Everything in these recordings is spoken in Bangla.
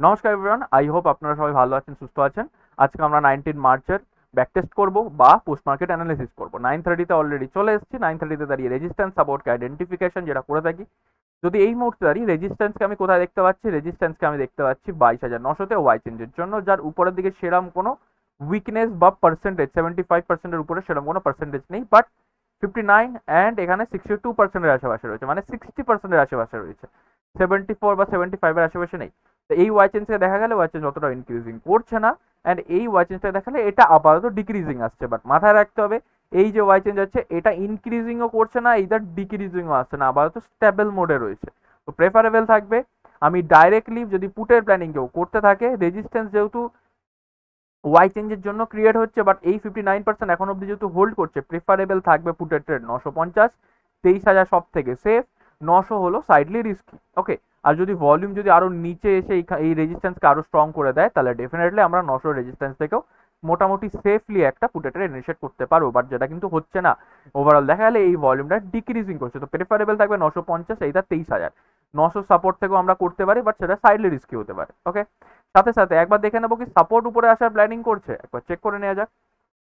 নমস্কার এভরিওয়ান, আই হোপ আপনারা সবাই ভালো আছেন, সুস্থ আছেন। আজকে আমরা 19 মার্চের ব্যাক টেস্ট করবো বা পোস্ট মার্কেট অ্যানালিসিস করবো। 9:30-তে অলরেডি চলে এসেছি। 9:30-তে দাঁড়িয়ে রেজিস্ট্যান্স সাপোর্টকে আইডেন্টিফিকেশন যেটা করে থাকি। যদি এই মুহূর্তে দাঁড়িয়ে রেজিস্ট্যান্সকে আমি কোথায় দেখতে পাচ্ছি, রেজিস্ট্যান্সকে আমি দেখতে পাচ্ছি 22,900-তে ওয়াই চেঞ্জের জন্য, যার উপরের দিকে সেরম কোনো উইকনেস বা পার্সেন্টেজ 75%-এর উপরে সেরকম কোনো পার্সেন্টেজ নেই, বাট 59 অ্যান্ড এখানে 62%-এর আশেপাশে রয়েছে, মানে 60%-এর আশেপাশে রয়েছে। 74 বা 75-এর আশেপাশে নেই। তো এই ওয়াই চেঞ্জকে দেখা গেলে ওয়াই চেঞ্জ অতটা ইনক্রিজিং করছে না, অ্যান্ড এই ওয়াই চেঞ্জটা দেখালে এটা আপাতত ডিক্রিজিং আসছে। বাট মাথায় রাখতে হবে, এই যে ওয়াই চেঞ্জ আছে এটা ইনক্রিজিংও করছে না, এইটা ডিক্রিজিংও আসছে না, আপাতত স্টেবল মোডে রয়েছে। তো প্রেফারেবল থাকবে আমি ডাইরেক্টলি যদি পুটের প্ল্যানিং কেউ করতে থাকে, রেজিস্ট্যান্স যেহেতু ওয়াই চেঞ্জের জন্য ক্রিয়েট হচ্ছে, বাট এই 59% এখন অব্দি যেহেতু হোল্ড করছে, প্রেফারেবল থাকবে পুটের ট্রেড 950, 23,000 সব থেকে সেফ, 900 হলো সাইডলি রিস্কি। ওকে, আর যদি ভলিউম যদি আরো নিচে এসে এই রেজিস্ট্যান্সকে আরো স্ট্রং করে দেয়, তাহলে ডেফিনেটলি আমরা 900 রেজিস্ট্যান্স থেকেও মোটামুটি সেফলি একটা পুটের ট্রেড ইনিশিয়েট করতে পারবো, বাট যেটা কিন্তু হচ্ছে না। ওভারঅল দেখা গেলে এই ভলিউমটা ডিক্রিজিং করছে, তো প্রেফারেবল থাকবে 950, এইটা 23,000। 900 সাপোর্ট থেকেও আমরা করতে পারি, বাট সেটা সাইডলি রিস্কি হতে পারে। ওকে, সাথে সাথে একবার দেখে নেবো কি সাপোর্ট উপরে আসার প্ল্যানিং করছে, একবার চেক করে নেওয়া যাক।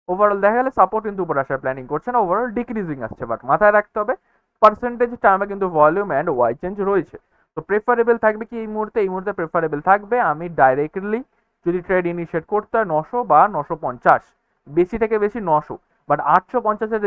ওভারঅল দেখা গেলে সাপোর্ট কিন্তু উপরে আসার প্ল্যানিং করছে না, ওভারঅল ডিক্রিজিং আসছে, বাট মাথায় রাখতে হবে পার্সেন্টেজ টার্মে কিন্তু ভলিউম অ্যান্ড ওয়াই চেঞ্জ রয়েছে। তো প্রেফারেবল থাকবে কি এই মুহূর্তে প্রেফারেবল থাকবে আমি ডাইরেক্টলি যদি ট্রেড ইনিশিয়েট করতে হয় 900 বা 950, বেশি থেকে বেশি 900। বাট 850-এর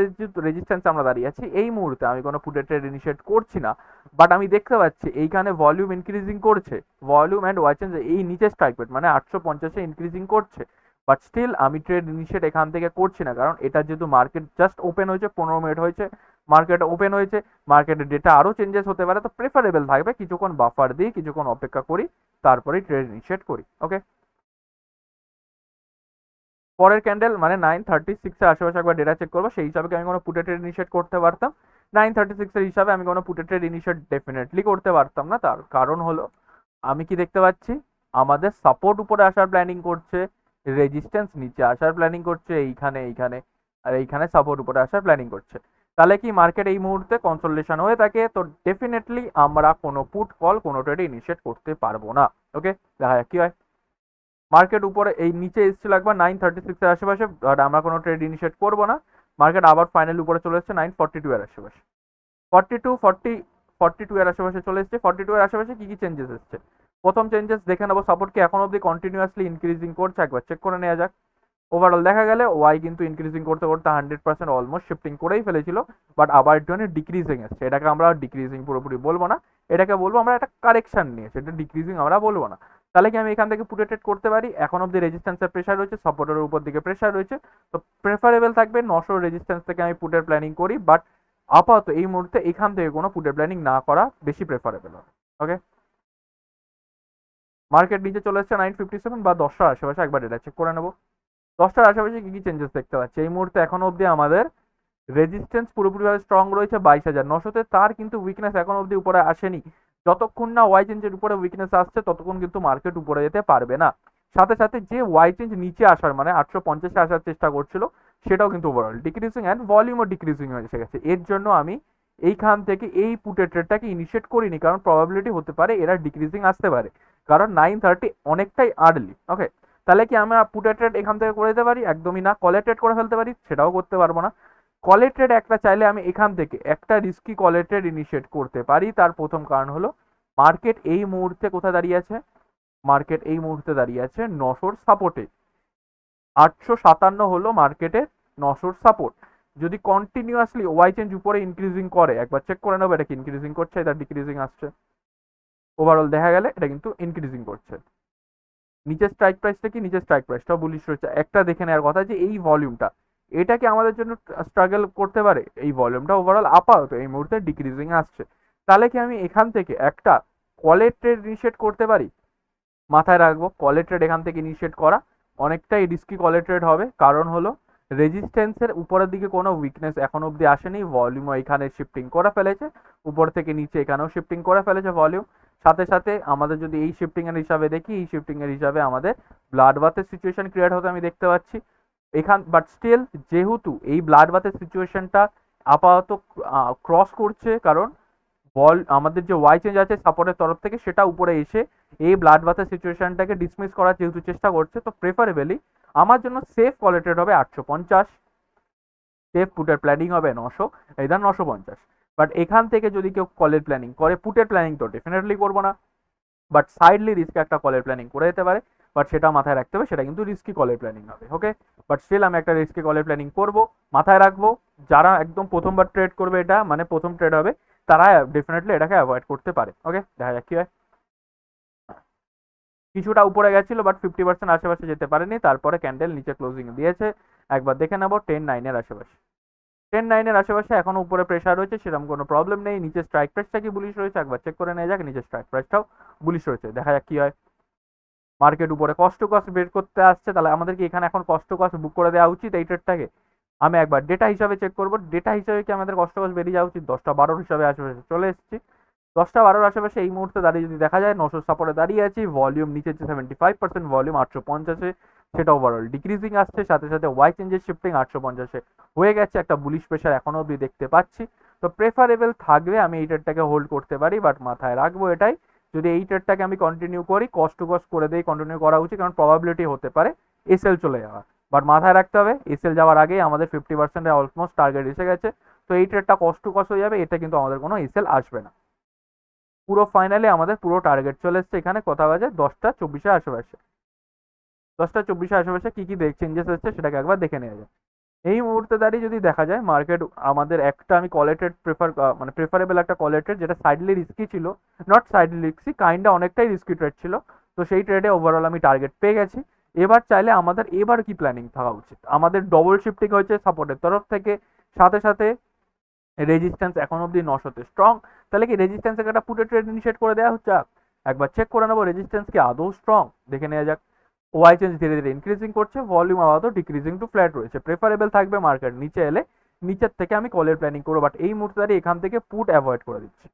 রেজিস্ট্যান্স আমরা দাঁড়িয়ে আছি, এই মুহূর্তে আমি কোনো পুটের ট্রেড ইনিশিয়েট করছি না। বাট আমি দেখতে পাচ্ছি এইখানে ভলিউম ইনক্রিজিং করছে, ভলিউম অ্যান্ড ওয়াই চেঞ্জ এই নিচে স্ট্রাইক পেট মানে 850-এ ইনক্রিজিং করছে। বাট স্টিল আমি ট্রেড ইনিশিয়েট এখান থেকে করছি না, কারণ এটা যেহেতু মার্কেট জাস্ট ওপেন হয়েছে, 15 মিনিট হয়েছে মার্কেট ওপেন হয়েছে, মার্কেটের ডেটা আরও চেঞ্জেস হতে পারে। তো প্রেফারেবল থাকবে কিছুক্ষণ বাফার দিই, কিছুক্ষণ অপেক্ষা করি, তারপরেই ট্রেড ইনিশিয়েট করি। ওকে, পরের ক্যান্ডেল মানে 9:36-এর আশেপাশে একবার ডেটা চেক করবো, সেই হিসাবে আমি কোনো পুটে ট্রেড ইনিশিয়েট করতে পারতাম। 9:36-এর হিসাবে আমি কোনো পুটে ট্রেড ইনিশিয়েট ডেফিনেটলি করতে পারতাম না, তার কারণ হলো আমি কি দেখতে পাচ্ছি, আমাদের সাপোর্ট উপরে আসার প্ল্যানিং করছে, রেজিস্ট্যান্স নিচে আসার প্ল্যানিং করছে, এইখানে এইখানে আর এইখানে সাপোর্ট উপরে আসার প্ল্যানিং করছে। তাহলে কি মার্কেট এই মুহূর্তে কনসোলিডেশন হয়ে থাকে, তো ডেফিনেটলি আমরা কোনো পুট কল কোনো ট্রেডে ইনিশিয়েট করতে পারবো না। ওকে, দেখা যাক কি হয়। মার্কেট উপরে এই নিচে এসেছিল একবার 9:36-এর আশেপাশে, বাট আমরা কোনো ট্রেড ইনিশিয়েট করবো না। মার্কেট আবার ফাইনাল উপরে চলে এসেছে 9:42-এর আশেপাশে, 42 এর আশেপাশে চলে এসেছে। 42-এর আশেপাশে কি কি চেঞ্জেস এসছে, প্রথম চেঞ্জেস দেখে নেবো, সাপোর্ট কি এখন অব্দি কন্টিনিউয়াসলি ইনক্রিজিং করছে, একবার চেক করে নেওয়া যাক। ওভারঅল দেখা গেলে ওয়াই কিন্তু ইনক্রিজিং করতে করতে 100% অলমোস্ট শিফটিং করেই ফেলেছিল, বাট আবার একটুখানি ডিক্রিজিং এসছে। এটাকে আমরা ডিক্রিজিং পুরোপুরি বলবো না, এটাকে বলবো আমরা একটা কারেকশন নিয়েছে, এটা ডিক্রিজিং আমরা বলবো না। তাহলে কি আমি এখান থেকে পুরো ট্রেড করতে পারি, এখন অব্দি রেজিস্ট্যান্সের প্রেশার রয়েছে, সাপোর্টের উপর দিকে প্রেশার রয়েছে, তো প্রেফারেবল থাকবে 900 রেজিস্ট্যান্স থেকে আমি পুটের প্ল্যানিং করি, বাট আপাতত এই মুহূর্তে এখান থেকে কোনো পুটের প্ল্যানিং না করা বেশি প্রেফারেবল হবে। ওকে, মার্কেট নিচে চলে এসছে 9:57 বা 10টার আশেপাশে, একবার এটা চেক করে নেবো। 10টার আশেপাশে কি কি চেঞ্জেস দেখতে পাচ্ছি, এই মুহূর্তে এখন অব্দি আমাদের রেজিস্ট্যান্স পুরোপুরিভাবে স্ট্রং রয়েছে 22,900-তে, তার কিন্তু উইকনেস এখন অব্দি উপরে আসেনি। যতক্ষণ না ওয়াই চেঞ্জের উপরে উইকনেস আসছে ততক্ষণ কিন্তু মার্কেট উপরে যেতে পারবে না। সাথে সাথে যে ওয়াই চেঞ্জ নিচে আসার মানে 850-এ আসার চেষ্টা করছিল, সেটাও কিন্তু ওভারঅল ডিক্রিজিং অ্যান্ড ভলিউমও ডিক্রিজিং হয়ে এসে গেছে। এর জন্য আমি এইখান থেকে এই পুটের ট্রেডটাকে ইনিশিয়েট করিনি, কারণ প্রবাবিলিটি হতে পারে এরা ডিক্রিজিং আসতে পারে, কারণ 9:30 অনেকটাই আর্লি। ওকে, তাহলে কি আমরা পুটের ট্রেড এখান থেকে করে দিতে পারি? একদমই না। কলের ট্রেড করে ফেলতে পারি? সেটাও করতে পারবো না। কলের ট্রেড একটা চাইলে আমি এখান থেকে একটা রিস্কি কলের ট্রেড ইনিশিয়েট করতে পারি, তার প্রথম কারণ হলো মার্কেট এই মুহূর্তে কোথায় দাঁড়িয়ে আছে, মার্কেট এই মুহূর্তে দাঁড়িয়ে আছে 900-র সাপোর্টে। 857 হলো মার্কেটের 900-র সাপোর্ট। যদি কন্টিনিউয়াসলি ওয়াই চেঞ্জ উপরে ইনক্রিজিং করে, একবার চেক করে নেবো এটা কি ইনক্রিজিং করছে, এটা ডিক্রিজিং আসছে। ওভারঅল দেখা গেলে এটা কিন্তু ইনক্রিজিং করছে। নিচের স্ট্রাইক প্রাইসটা কি, নিচের স্ট্রাইক প্রাইসটাও বুলিশ রয়েছে। একটা দেখে নেওয়ার কথা যে এই ভলিউমটা, এটা কি আমাদের জন্য স্ট্রাগল করতে পারে? এই ভলিউমটা ওভারঅল আপাতত এই মুহূর্তে ডিক্রিজিং আসছে। তাহলে কি আমি এখান থেকে একটা কলের ট্রেড ইনিশিয়েট করতে পারি? মাথায় রাখবো কলের ট্রেড এখান থেকে ইনিশিয়েট করা অনেকটাই রিস্কি কলের ট্রেড হবে, কারণ হলো রেজিস্ট্যান্সের উপরের দিকে কোনো উইকনেস এখন অব্দি আসেনি, ভলিউমও এখানে শিফটিং করে ফেলেছে, উপর থেকে নিচে এখানেও শিফটিং করে ফেলেছে ভলিউম। সাথে সাথে আমাদের যদি এই শিফটিং এর হিসাবে দেখি, এই শিফটিং এর হিসাবে আমাদের ব্লাড বাথের সিচুয়েশন ক্রিয়েট হতে আমি দেখতে পাচ্ছি এখান, বাট স্টিল যেহেতু এই ব্লাড বাথের সিচুয়েশনটা আপাতত ক্রস করছে, কারণ আমাদের যে ওয়াই চেঞ্জ আছে সাপোর্টের তরফ থেকে, সেটা উপরে এসে এই ব্লাড বাথের সিচুয়েশনটাকে ডিসমিস করার যেহেতু চেষ্টা করছে, তো প্রেফারেবলি আমার জন্য সেফ কলেটেড হবে 850, সেফ পুটের প্ল্যানিং হবে 900, এইদার 950। বাট এখান থেকে যদি কেউ কলের প্ল্যানিং করে, পুটের প্ল্যানিং তো ডেফিনেটলি করবো না, বাট সাইডলি রিস্কে একটা কলের প্ল্যানিং করে যেতে পারে, বাট সেটা মাথায় রাখতে হবে, সেটা কিন্তু রিস্কি কলের প্ল্যানিং হবে। ওকে, বাট স্টিল আমি একটা রিস্কি কলের প্ল্যানিং করব, মাথায় রাখবো। যারা একদম প্রথমবার ট্রেড করবে, এটা মানে প্রথম ট্রেড হবে, তারা ডেফিনেটলি এটাকে অ্যাভয়েড করতে পারে। ওকে, দেখা যাক কি হয়। কিছুটা উপরে গেছিল, বাট 50% আশেপাশে যেতে পারেনি, তারপরে ক্যান্ডেল নিচে ক্লোজিং দিয়েছে। একবার দেখে নেবো 10-9 আশেপাশে। 10-9 আশেপাশে এখনো উপরে প্রেশার রয়েছে, সেরকম কোনো প্রবলেম নেই। নিচে স্ট্রাইক প্রাইসটা কি বুলিশ রয়েছে একবার চেক করে নেওয়া যাক। নিচে স্ট্রাইক প্রাইসটাও বুলিশ রয়েছে, দেখা যাক কি হয়। মার্কেট উপরে কষ্ট কস্ট বের করতে আসছে, তাহলে আমাদের কি এখানে এখন কষ্ট কস্ট বুক করে দেওয়া উচিত এই ট্রেডটাকে? আমি একবার ডেটা হিসাবে চেক করবো, ডেটা হিসাবে কি আমাদের কষ্ট কস্ট বেরিয়ে যাওয়া উচিত? 10টা 12 হিসাবে আশেপাশে চলে এসেছি। 10টা 12 আশেপাশে এই মুহূর্তে দাঁড়িয়ে যদি দেখা যায়, 900 সাপোর্টে দাঁড়িয়ে আছি। ভলিউম নিচে যে 75% ভলিউম 850-এ, সেটা ওভারঅল ডিক্রিজিং আসছে। সাথে সাথে ওয়াই চেঞ্জের শিফটিং 850-এ হয়ে গেছে। একটা বুলিশ প্রেশার এখনো অবধি দেখতে পাচ্ছি। তো প্রেফারেবল থাকবে আমি এই ট্রেডটাকে হোল্ড করতে পারি, বাট মাথায় রাখবো এটাই, যদি এই ট্রেডটাকে আমি কন্টিনিউ করি, কস্ট টু কস্ট করে দিয়ে কন্টিনিউ করা উচিত, কারণ প্রবাবিলিটি হতে পারে এসএল চলে যাওয়া। বাট মাথায় রাখতে হবে, এসএল যাওয়ার আগেই আমাদের 50% অলমোস্ট টার্গেট এসে গেছে। তো এই ট্রেডটা কস্ট টু কস্ট হয়ে যাবে, এতে কিন্তু আমাদের কোনো এসএল আসবে না। পুরো ফাইনালি আমাদের পুরো টার্গেট চলে এসছে এখানে, কথা বাজে 10টা 24 আশেপাশে। 10টা 24 আশেপাশে কি কি চেঞ্জেস এসছে সেটাকে একবার দেখে নেওয়া যায়। এই মুহূর্তে দাঁড়িয়ে যদি দেখা যায় মার্কেট আমাদের একটা, আমি কলেটেড মানে প্রেফারেবল একটা কলেটেড, যেটা সাইডলি রিস্কি ছিল, নট সাইডলি রিস্কি, কাইন্ডা অনেকটাই রিস্কি ট্রেড ছিল। তো সেই ট্রেডে ওভারঅল আমি টার্গেট পেয়ে গেছি। এবার চাইলে আমাদের এবার কি প্ল্যানিং থাকা উচিত? আমাদের ডবল শিফটিং হয়েছে সাপোর্টের তরফ থেকে, সাথে সাথে রেজিস্ট্যান্স এখন অব্দি 900-তে স্ট্রং। তাহলে কি রেজিস্ট্যান্সকে একটা পুটে ট্রেড ইনিশিয়েট করে দেওয়া হচ্ছে? একবার চেক করে নেবো রেজিস্ট্যান্স কি আদৌ স্ট্রং, দেখে নেওয়া যাক। ওয়াই চেঞ্জ ধীরে ধীরে ইনক্রিজিং করছে, ভলিউম আপাতত ডিক্রিজিং টু ফ্ল্যাট রয়েছে। প্রেফারেবল থাকবে মার্কেট নিচে এলে নিচের থেকে আমি কলের প্ল্যানিং করবো, বাট এই মুহূর্তে দাঁড়িয়ে এখান থেকে পুট অ্যাভয়েড করে দিচ্ছি।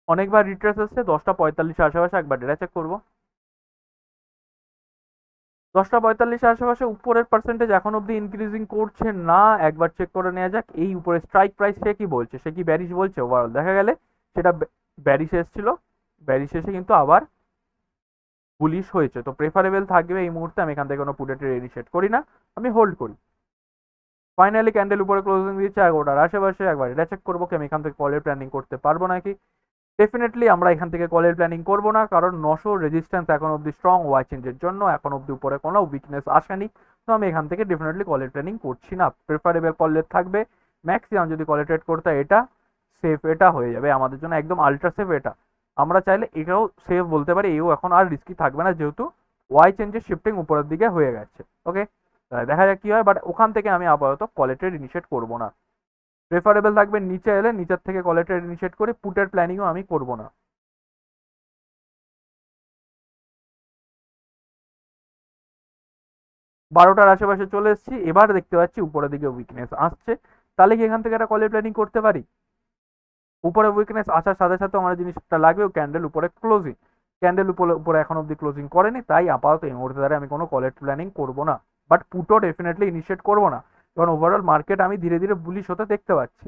অনেকবার রিট্রেস আসছে 10টা 45 আশেপাশে, একবার ডেটা চেক করবো। 10টা 45 আশেপাশে উপরের পার্সেন্টেজ এখন অব্দি ইনক্রিজিং করছে না, একবার চেক করে নেওয়া যাক। এই উপরে স্ট্রাইক প্রাইস সে কি বলছে, সে কি ব্যারিশ বলছে? ওভারঅল দেখা গেলে সেটা ব্যারিশ এসেছিল, ব্যারিশ এসে কিন্তু আবার বুলিশ হয়েছে। তো প্রেফারেবল থাকবে এই মুহূর্তে, আমি এখান থেকে কোনো পুটে ট্রেড ইনিশিয়েট করি না, আমি হোল্ড করি। ফাইনালি ক্যান্ডেল উপরে ক্লোজিং দিচ্ছে 11টার আশেপাশে, একবার এটা চেক করবো কি আমি এখান থেকে কলের প্ল্যানিং করতে পারবো নাকি। ডেফিনেটলি আমরা এখান থেকে কলের প্ল্যানিং করবো না, কারণ 900 রেজিস্ট্যান্স এখন অব্দি স্ট্রং ওয়াই চেঞ্জের জন্য, এখন অব্দি উপরে কোনো উইকনেস আসেনি। তো আমি এখান থেকে ডেফিনেটলি কলের প্ল্যানিং করছি না। প্রেফারেবল কলের থাকবে ম্যাক্সিমাম, যদি কলে ট্রেড করতে এটা সেফ, এটা হয়ে যাবে আমাদের জন্য একদম আলট্রা সেফ। এটা আমরা চাইলে এটাও সেফ বলতে পারি, এও এখন আর রিস্কি থাকবে না, যেহেতু ওয়াই চেঞ্জের শিফটিং উপরের দিকে হয়ে গেছে। ওকে, দেখা যাক কি হয়, বাট ওখান থেকে আমি আপাতত কলে ট্রেড ইনিশিয়েট করবো না। প্রেফারেবল থাকবে নিচে এলে নিচের থেকে কলে ট্রেড ইনিশিয়েট করে, পুটের প্ল্যানিংও আমি করবো না। 12টার আশেপাশে চলে এসেছি, এবার দেখতে পাচ্ছি উপরের দিকে উইকনেস আসছে। তাহলে কি এখান থেকে একটা কলের প্ল্যানিং করতে পারি? উপরে উইকনেস আসার সাথে সাথে আমার জিনিসটা লাগবে ক্যান্ডেল উপরে ক্লোজিং। ক্যান্ডেল উপরে উপরে এখন অব্দি ক্লোজিং করেনি, তাই আপাতত এই মুহূর্তে দ্বারা আমি কোনো কলের প্ল্যানিং করবো না। বাট পুটও ডেফিনেটলি ইনিশিয়েট করবো না, কারণ ওভারঅল মার্কেট আমি ধীরে ধীরে বুলিশ হতে দেখতে পাচ্ছি।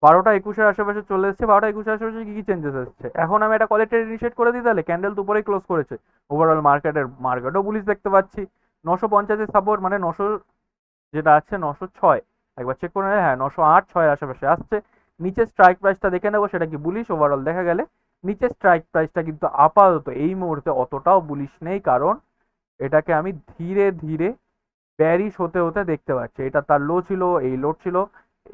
12টা 21 আশেপাশে চলে এসেছে। 12টা 21 আশেপাশে কি কি চেঞ্জেস এসেছে? এখন আমি একটা কলের ট্রেড ইনিশিয়েট করে দিই, তাহলে ক্যান্ডেল তো উপরেই ক্লোজ করেছে। ওভারঅল মার্কেটও বুলিশ দেখতে পাচ্ছি। 950-এর সাপোর্ট মানে 900 যেটা আছে 906, একবার চেক করে নেবে। হ্যাঁ, 908-906 আশেপাশে আসছে। নিচের স্ট্রাইক প্রাইসটা দেখে নেবো, সেটা কি বুলিশ? ওভারঅল দেখা গেলে নিচের স্ট্রাইক প্রাইসটা কিন্তু আপাতত এই মুহূর্তে অতটাও বুলিশ নেই, কারণ এটাকে আমি ধীরে ধীরে ব্যারিশ হতে হতে দেখতে পাচ্ছি। এটা তার লো ছিল, এই লো ছিল,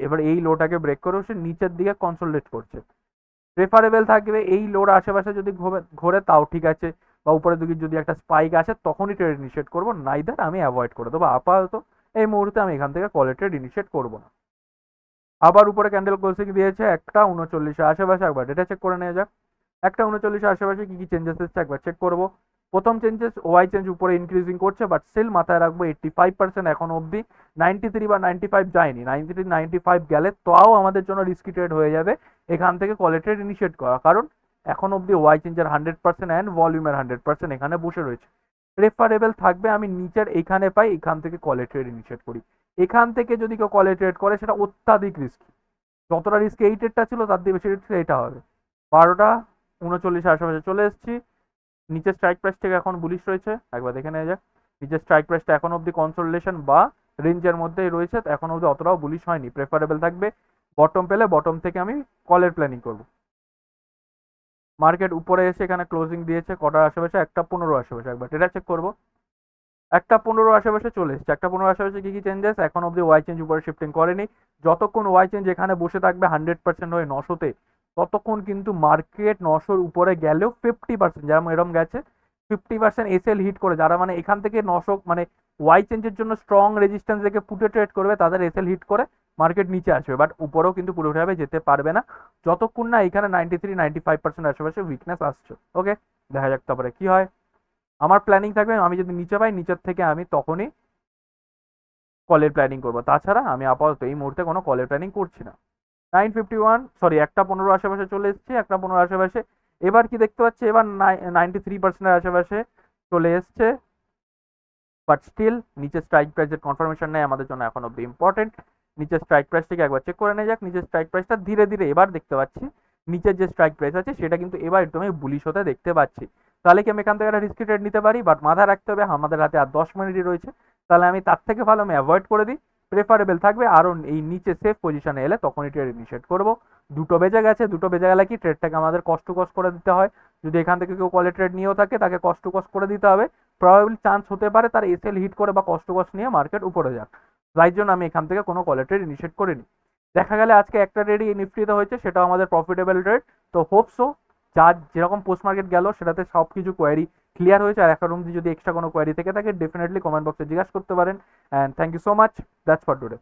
এবার এই লোটাকে ব্রেক করে সে নিচের দিকে কনসোলিডেট করছে। প্রেফারেবল থাকবে এই লোর আশেপাশে যদি ঘোরে তাও ঠিক আছে, বা উপরের দিকে যদি একটা স্পাইক আসে তখনই ট্রেড ইনিশিয়েট করবো, নাইদার আমি অ্যাভয়েড করে দেবো। আপাতত এই মুহূর্তে আমি এখান থেকে কলে ট্রেড ইনিশিয়েট করবো না। আবার উপরে ক্যান্ডেল ক্লোজিং দিয়েছে 1টা 39 আশেপাশে, একবার ডেটা চেক করে নেওয়া যাক। 1টা 39 আশেপাশে কি কি চেঞ্জেস এসেছে একবার চেক করবো। প্রথম চেঞ্জেস ওয়াই চেঞ্জ উপরে ইনক্রিজিং করছে, বাট স্টিল মাথায় রাখবো 85% এখন অব্দি 93 বা 95 যায়নি। 93-95 গেলে তাও আমাদের জন্য রিস্কি ট্রেড হয়ে যাবে এখান থেকে কলে ট্রেড ইনিশিয়েট করা, কারণ এখন অব্দি ওয়াই চেঞ্জের 100% অ্যান্ড ভলিউমের 100% এখানে বসে রয়েছে। প্রেফারেবল থাকবে আমি নিচের এইখানে পাই, এখান থেকে কলে ট্রেড ইনিশিয়েট করি। এখান থেকে যদি কেউ কলে ট্রেড করে সেটা অত্যাধিক রিস্কি। যতটা রিস্ক এই ট্রেডটা ছিল তার দিয়ে বেশি রিস্ক এটা হবে। 12:39 আশেপাশে চলে এসেছি। নিচের স্ট্রাইক প্রাইস থেকে এখন বুলিশ রয়েছে, একবার দেখে নেওয়া যাক। নিচের স্ট্রাইক প্রাইসটা এখন অবধি কনসোলিডেশন বা রেঞ্জের মধ্যেই রয়েছে, এখন অবধি অতটাও বুলিশ হয়নি, প্রেফারেবল থাকবে বটম পেলে বটম থেকে আমি কলের প্ল্যানিং করব। মার্কেট উপরে এসে এখানে ক্লোজিং দিয়েছে কটার আশেপাশে, 1:15 আশেপাশে, একবার এটা চেক করবো। 1:15 আশেপাশে চলে এসছে। 1:15 আশেপাশে কি কি চেঞ্জেস, এখন অব্দি ওয়াই চেঞ্জ উপরে শিফটিং করেনি। যতক্ষণ ওয়াই চেঞ্জ এখানে বসে থাকবে 100% হয়ে 900-তে, ততক্ষণ কিন্তু মার্কেট 900-র উপরে গেলেও 50%, যেমন এরম গেছে 50% এসএল হিট করে, যারা মানে এখান থেকে 900 মানে ওয়াই চেঞ্জের জন্য স্ট্রং রেজিস্ট্যান্স দেখে পুটে ট্রেড করবে, তাদের এসএল হিট করে মার্কেট নিচে আসবে, বাট উপরেও কিন্তু পুরোভাবে যেতে পারবে না যতক্ষণ না এখানে 93-95% আশেপাশে উইকনেস আসছে। ওকে, দেখা যাক তারপরে কি হয়। আমার প্ল্যানিং থাকবে আমি যদি নিচে পাই, নিচের থেকে আমি তখনই কলের প্ল্যানিং করবো, তাছাড়া আমি আপাতত এই মুহূর্তে কোনো কলের প্ল্যানিং করছি না। 1:15 আশেপাশে চলে এসেছি, 1:15 আশেপাশে। এবার কি দেখতে পাচ্ছি, এবার 93% আশেপাশে চলে এসছে, বাট স্টিল নিচের স্ট্রাইক প্রাইসের কনফার্মেশন নেই আমাদের জন্য এখন অব্দি ইম্পর্টেন্ট। নিচের স্ট্রাইক প্রাইসটাকে একবার চেক করে নেওয়া যাক। নিচের স্ট্রাইক প্রাইসটা ধীরে ধীরে এবার দেখতে পাচ্ছি নিচের যে স্ট্রাইক প্রাইস আছে সেটা কিন্তু এবার একদমই বুলিশ হতে দেখতে পাচ্ছি। তাহলে কি আমি এখান থেকে একটা রিস্কি ট্রেড নিতে পারি, বাট মাথায় রাখতে হবে আমাদের হাতে আর 10 মিনিটই রয়েছে, তাহলে আমি তার থেকে ভালো আমি অ্যাভয়েড করে দিই। প্রেফারেবল থাকবে আরও এই নিচে সেফ পজিশনে এলে তখনই ট্রেড ইনিশিয়েট করবো। 2টো বেজে গেছে, 2টো বেজে গেলে কি ট্রেডটাকে আমাদের কষ্ট করে দিতে হয়। যদি এখান থেকে কেউ কলে ট্রেড নিয়েও থাকে তাকে কষ্ট করে দিতে হবে। প্রবাবলি চান্স হতে পারে তার এসএল হিট করে বা কষ্ট নিয়ে মার্কেট উপরে যাক, তাই জন্য আমি এখান থেকে কোনো কলে ট্রেড ইনিশিয়েট করিনি। দেখা গেলে আজকে একটা ট্রেডই নিফটিতে হয়েছে, সেটাও আমাদের প্রফিটেবল ট্রেড। তো হোপসো যার যেরকম পোস্ট মার্কেট গেল সেটাতে সব কিছু কোয়ারি ক্লিয়ার হয়েছে, আর এখন অবধি যদি এক্সট্রা কোনো কোয়ারি থেকে থাকে ডেফিনেটলি কমেন্ট বক্সে জিজ্ঞাসা করতে পারেন। And thank you so much, that's for today.